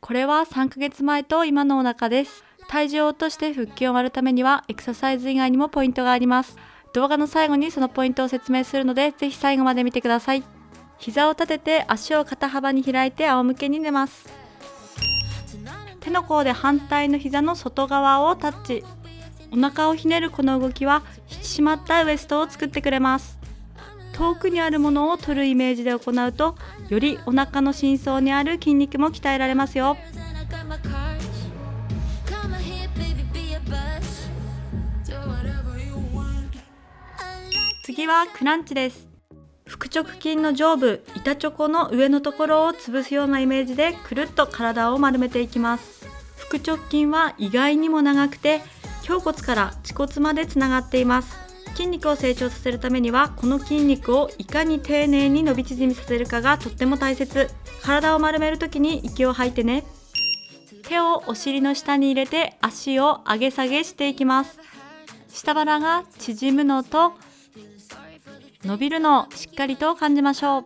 これは3ヶ月前と今のお腹です。体重を落として腹筋を割るためにはエクササイズ以外にもポイントがあります。動画の最後にそのポイントを説明するので、ぜひ最後まで見てください。膝を立てて足を肩幅に開いて仰向けに寝ます。手の甲で反対の膝の外側をタッチ。お腹をひねるこの動きは引き締まったウエストを作ってくれます。遠くにあるものを取るイメージで行うと、よりお腹の深層にある筋肉も鍛えられますよ。次はクランチです。腹直筋の上部、板チョコの上のところを潰すようなイメージでくるっと体を丸めていきます。腹直筋は意外にも長くて、胸骨から恥骨までつながっています。筋肉を成長させるためには、この筋肉をいかに丁寧に伸び縮みさせるかがとっても大切。体を丸めるときに息を吐いてね。手をお尻の下に入れて足を上げ下げしていきます。下腹が縮むのと伸びるのをしっかりと感じましょう。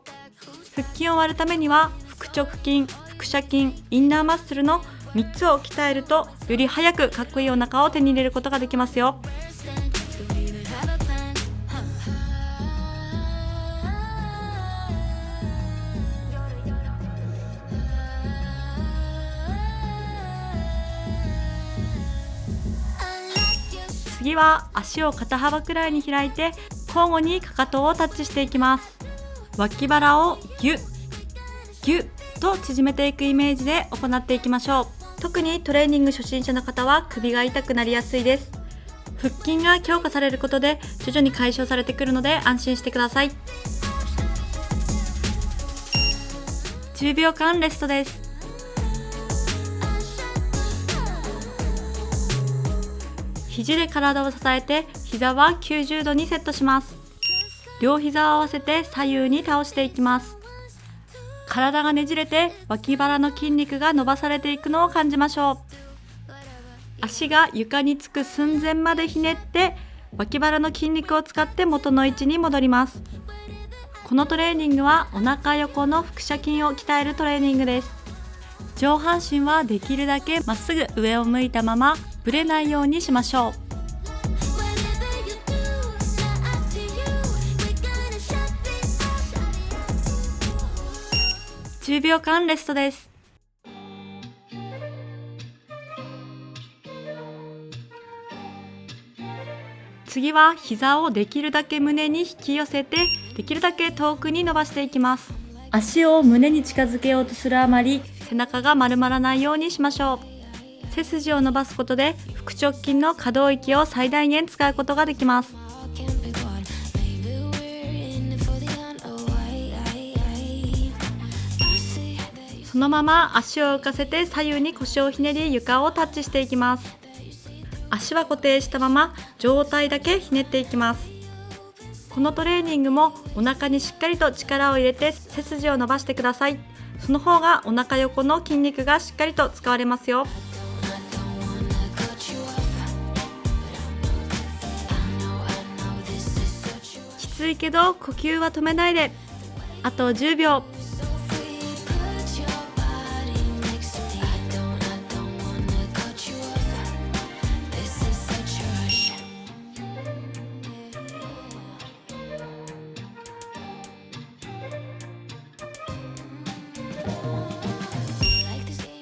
腹筋を割るためには腹直筋、腹斜筋、インナーマッスルの3つを鍛えると、より早くかっこいいお腹を手に入れることができますよ。次は足を肩幅くらいに開いて、交互にかかとをタッチしていきます。脇腹をギュッギュッと縮めていくイメージで行っていきましょう。特にトレーニング初心者の方は首が痛くなりやすいです。腹筋が強化されることで徐々に解消されてくるので安心してください。10秒間レストです。肘で体を支えて、膝は90度にセットします。両膝を合わせて左右に倒していきます。体がねじれて脇腹の筋肉が伸ばされていくのを感じましょう。足が床につく寸前までひねって、脇腹の筋肉を使って元の位置に戻ります。このトレーニングはお腹横の腹斜筋を鍛えるトレーニングです。上半身はできるだけまっすぐ上を向いたままぶれないようにしましょう。10秒間レストです。次は膝をできるだけ胸に引き寄せて、できるだけ遠くに伸ばしていきます。足を胸に近づけようとするあまり、背中が丸まらないようにしましょう。背筋を伸ばすことで腹直筋の可動域を最大限使うことができます。そのまま足を浮かせて左右に腰をひねり、床をタッチしていきます。足は固定したまま上体だけひねっていきます。このトレーニングもお腹にしっかりと力を入れて背筋を伸ばしてください。その方がお腹横の筋肉がしっかりと使われますよ。きついけど呼吸は止めないで。あと10秒。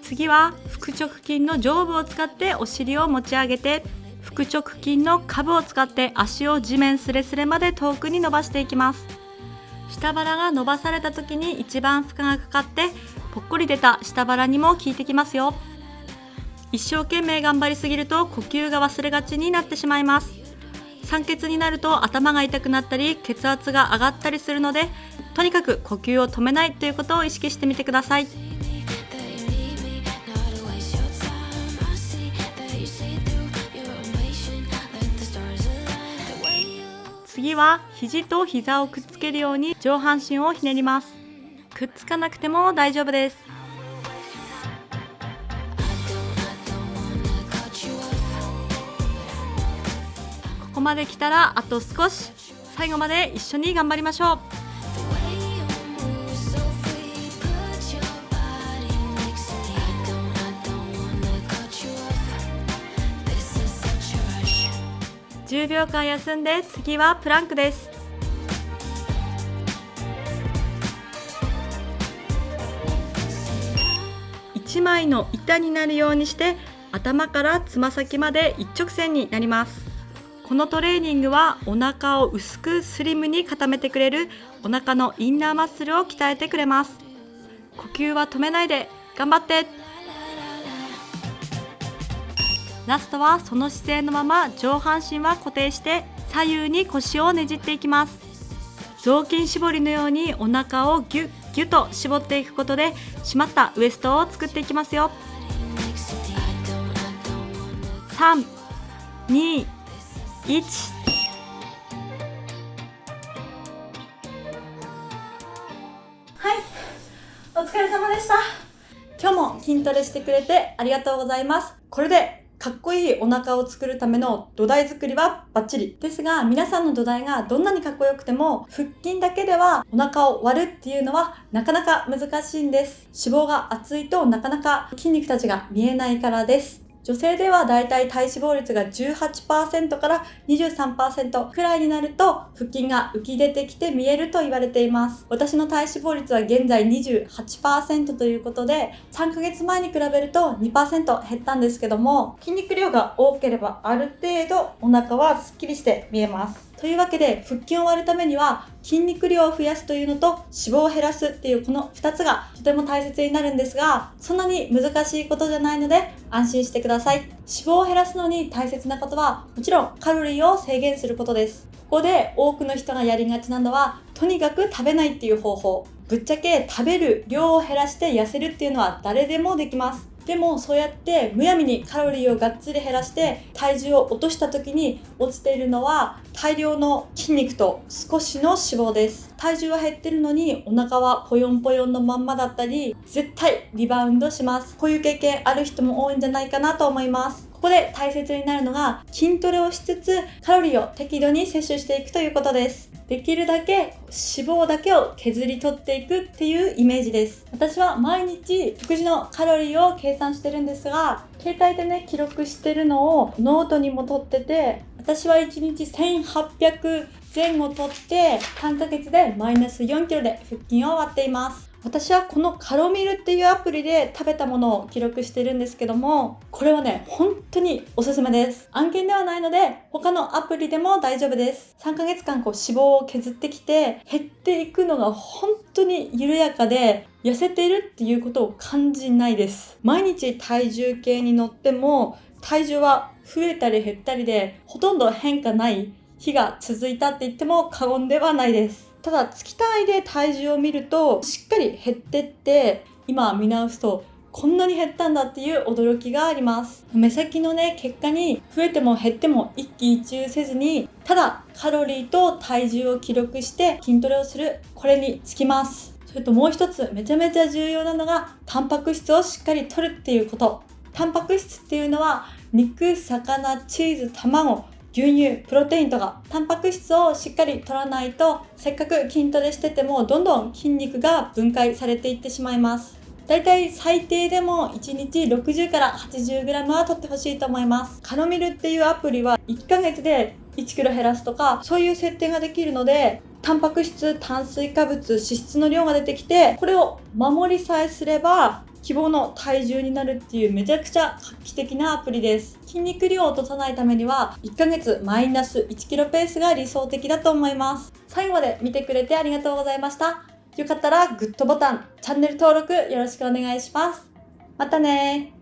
次は腹直筋の上部を使ってお尻を持ち上げて、腹直筋の下部を使って足を地面スレスレまで遠くに伸ばしていきます。下腹が伸ばされた時に一番負荷がかかって、ぽっこり出た下腹にも効いてきますよ。一生懸命頑張りすぎると呼吸が忘れがちになってしまいます。酸欠になると頭が痛くなったり血圧が上がったりするので、とにかく呼吸を止めないということを意識してみてください。次は肘と膝をくっつけるように上半身をひねります。くっつかなくても大丈夫です。ここまで来たらあと少し。最後まで一緒に頑張りましょう。10秒間休んで次はプランクです。1枚の板になるようにして頭からつま先まで一直線になります。このトレーニングはお腹を薄くスリムに固めてくれるお腹のインナーマッスルを鍛えてくれます。呼吸は止めないで頑張って。ラストはその姿勢のまま上半身は固定して左右に腰をねじっていきます。雑巾絞りのようにお腹をギュッギュッと絞っていくことで締まったウエストを作っていきますよ。3、2、1。はい、お疲れ様でした。今日も筋トレしてくれてありがとうございます。これでかっこいいお腹を作るための土台作りはバッチリですが、皆さんの土台がどんなにかっこよくても腹筋だけではお腹を割るっていうのはなかなか難しいんです。脂肪が厚いとなかなか筋肉たちが見えないからです。女性ではだいたい体脂肪率が 18% から 23% くらいになると腹筋が浮き出てきて見えると言われています。私の体脂肪率は現在 28% ということで3ヶ月前に比べると 2% 減ったんですけども、筋肉量が多ければある程度お腹はすっきりして見えます。というわけで腹筋を割るためには筋肉量を増やすというのと脂肪を減らすっていうこの2つがとても大切になるんですが、そんなに難しいことじゃないので安心してください。脂肪を減らすのに大切なことはもちろんカロリーを制限することです。ここで多くの人がやりがちなのはとにかく食べないっていう方法。ぶっちゃけ食べる量を減らして痩せるっていうのは誰でもできます。でもそうやってむやみにカロリーをがっつり減らして体重を落とした時に落ちているのは大量の筋肉と少しの脂肪です。体重は減ってるのにお腹はポヨンポヨンのまんまだったり絶対リバウンドします。こういう経験ある人も多いんじゃないかなと思います。ここで大切になるのが筋トレをしつつカロリーを適度に摂取していくということです。できるだけ脂肪だけを削り取っていくっていうイメージです。私は毎日食事のカロリーを計算してるんですが、携帯でね記録してるのをノートにも取ってて、私は1日1800前後取って3ヶ月でマイナス4キロで腹筋を割っています。私はこのカロミルっていうアプリで食べたものを記録してるんですけども、これはね本当におすすめです。案件ではないので他のアプリでも大丈夫です。3ヶ月間脂肪を削ってきて減っていくのが本当に緩やかで痩せているっていうことを感じないです。毎日体重計に乗っても体重は増えたり減ったりでほとんど変化ない日が続いたって言っても過言ではないです。ただ月単位で体重を見るとしっかり減ってって今見直すとこんなに減ったんだっていう驚きがあります。目先のね結果に増えても減っても一喜一憂せずにただカロリーと体重を記録して筋トレをする、これにつきます。それともう一つめちゃめちゃ重要なのがタンパク質をしっかり摂るっていうこと。タンパク質っていうのは肉、魚、チーズ、卵、牛乳、プロテインとかタンパク質をしっかり取らないとせっかく筋トレしててもどんどん筋肉が分解されていってしまいます。だいたい最低でも1日60から 80g は取ってほしいと思います。カロミルっていうアプリは1ヶ月で1キロ減らすとかそういう設定ができるので、タンパク質、炭水化物、脂質の量が出てきてこれを守りさえすれば希望の体重になるっていうめちゃくちゃ画期的なアプリです。筋肉量を落とさないためには1ヶ月マイナス1キロペースが理想的だと思います。最後まで見てくれてありがとうございました。よかったらグッドボタン、チャンネル登録よろしくお願いします。またね。